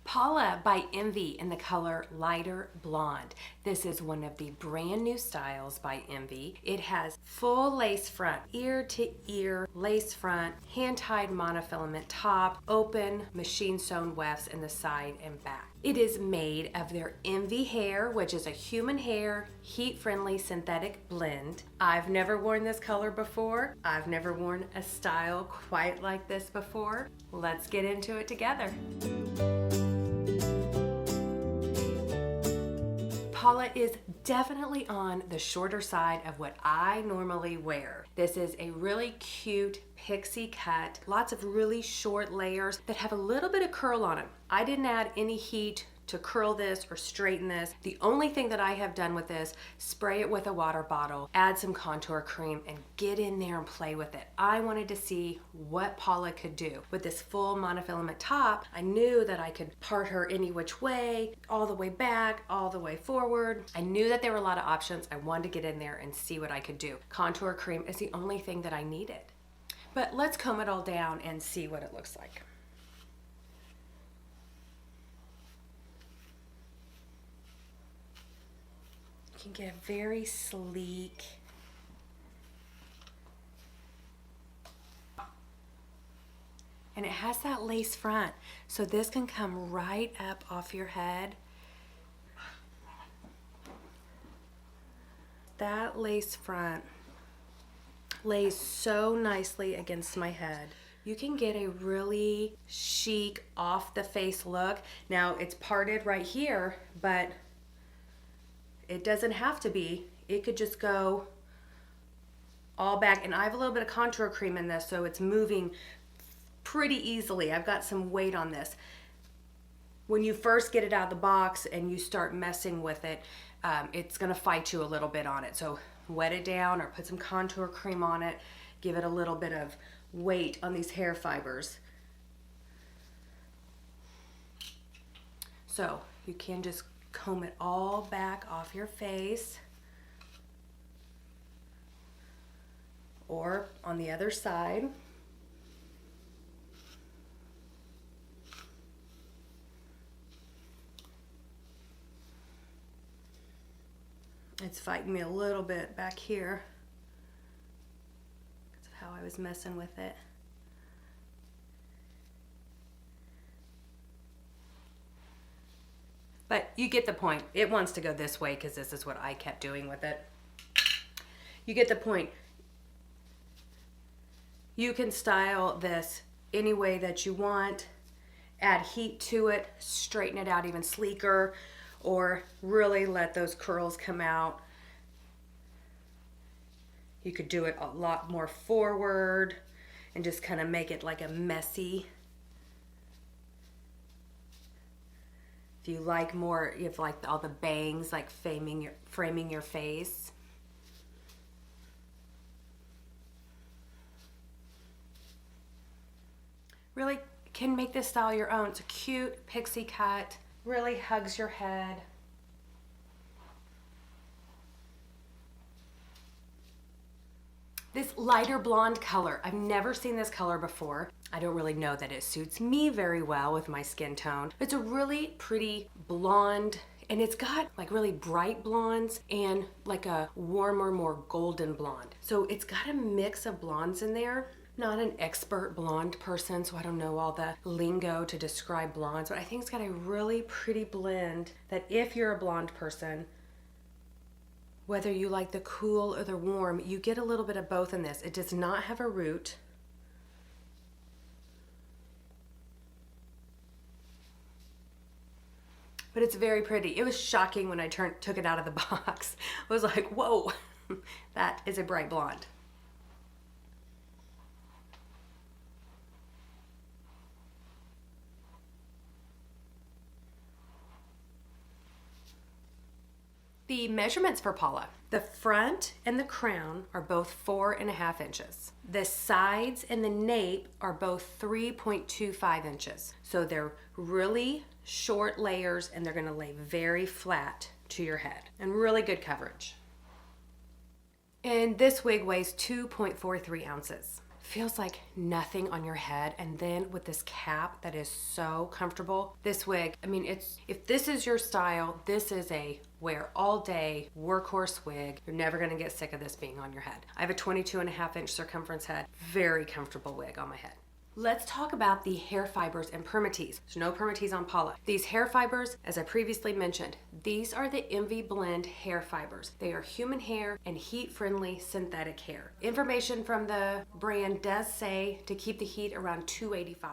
Paula by Envy in the color Lighter Blonde. This is one of the brand new styles by Envy. It has full lace front, ear to ear lace front, hand-tied monofilament top, open machine sewn wefts in the side and back. It is made of their Envy hair, which is a human hair, heat-friendly synthetic blend. I've never worn this color before. I've never worn a style quite like this before. Let's get into it together. Paula is definitely on the shorter side of what I normally wear. This is a really cute pixie cut, lots of really short layers that have a little bit of curl on them. I didn't add any heat to curl this or straighten this. The only thing that I have done with this, spray it with a water bottle, add some contour cream, and get in there and play with it. I wanted to see what Paula could do. With this full monofilament top, I knew that I could part her any which way, all the way back, all the way forward. I knew that there were a lot of options. I wanted to get in there and see what I could do. Contour cream is the only thing that I needed. But let's comb it all down and see what it looks like. You can get a very sleek, and it has that lace front, so this can come right up off your head. That lace front lays so nicely against my head. You can get a really chic off the face look. Now it's parted right here, but it doesn't have to be. It could just go all back. And I have a little bit of contour cream in this, so it's moving pretty easily. I've got some weight on this. When you first get it out of the box and you start messing with it, it's gonna fight you a little bit on it. So wet it down or put some contour cream on it. Give it a little bit of weight on these hair fibers. So you can just comb it all back off your face, or on the other side. It's fighting me a little bit back here because of how I was messing with it. But you get the point. It wants to go this way because this is what I kept doing with it. You get the point. You can style this any way that you want, add heat to it, straighten it out even sleeker, or really let those curls come out. You could do it a lot more forward and just kind of make it like a messy. If you like more, you have like all the bangs, like framing your face. Really can make this style your own. It's a cute pixie cut, really hugs your head. This lighter blonde color, I've never seen this color before. I don't really know that it suits me very well with my skin tone. It's a really pretty blonde, and it's got like really bright blondes and like a warmer, more golden blonde. So it's got a mix of blondes in there. Not an expert blonde person, so I don't know all the lingo to describe blondes, but I think it's got a really pretty blend that if you're a blonde person, whether you like the cool or the warm, you get a little bit of both in this. It does not have a root. But it's very pretty. It was shocking when I took it out of the box. I was like, whoa, that is a bright blonde. The measurements for Paula. The front and the crown are both 4.5 inches. The sides and the nape are both 3.25 inches. So they're really short layers and they're gonna lay very flat to your head and really good coverage. And this wig weighs 2.43 ounces. feels like nothing on your head. And then with this cap that is so comfortable, this wig, I mean, if this is your style, this is a wear all day workhorse wig. You're never gonna get sick of this being on your head. I have a 22.5-inch circumference head, very comfortable wig on my head. Let's talk about the hair fibers and Permatease. There's no Permatease on Paula. These hair fibers, as I previously mentioned, these are the Envy Blend hair fibers. They are human hair and heat-friendly synthetic hair. Information from the brand does say to keep the heat around 285.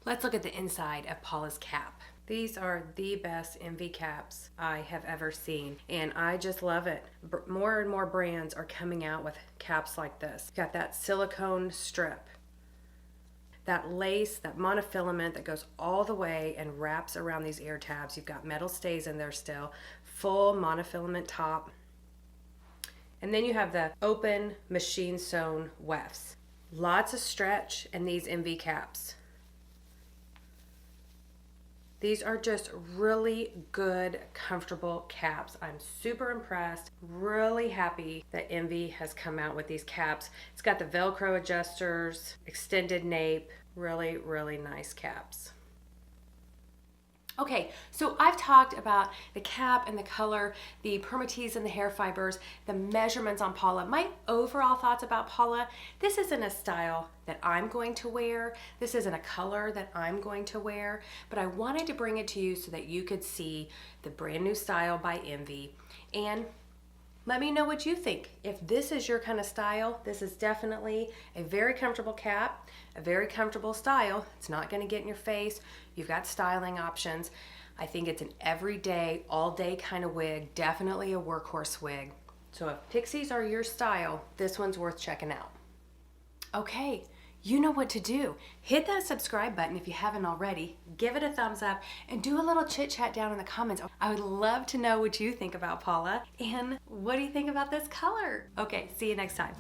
Let's look at the inside of Paula's cap. These are the best Envy caps I have ever seen, and I just love it. More and more brands are coming out with caps like this. Got that silicone strip, that lace, that monofilament that goes all the way and wraps around these ear tabs. You've got metal stays in there still, full monofilament top. And then you have the open machine sewn wefts. Lots of stretch in these Envy caps. These are just really good, comfortable caps. I'm super impressed, really happy that Envy has come out with these caps. It's got the Velcro adjusters, extended nape, really, really nice caps. Okay, so I've talked about the cap and the color, the Permatease and the hair fibers, the measurements on Paula. My overall thoughts about Paula, this isn't a style that I'm going to wear. This isn't a color that I'm going to wear, but I wanted to bring it to you so that you could see the brand new style by Envy. And let me know what you think. If this is your kind of style, this is definitely a very comfortable cap, a very comfortable style. It's not gonna get in your face. You've got styling options. I think it's an everyday, all day kind of wig, definitely a workhorse wig. So if pixies are your style, this one's worth checking out. Okay, you know what to do. Hit that subscribe button if you haven't already. Give it a thumbs up and do a little chit chat down in the comments. I would love to know what you think about Paula and what do you think about this color? Okay, see you next time.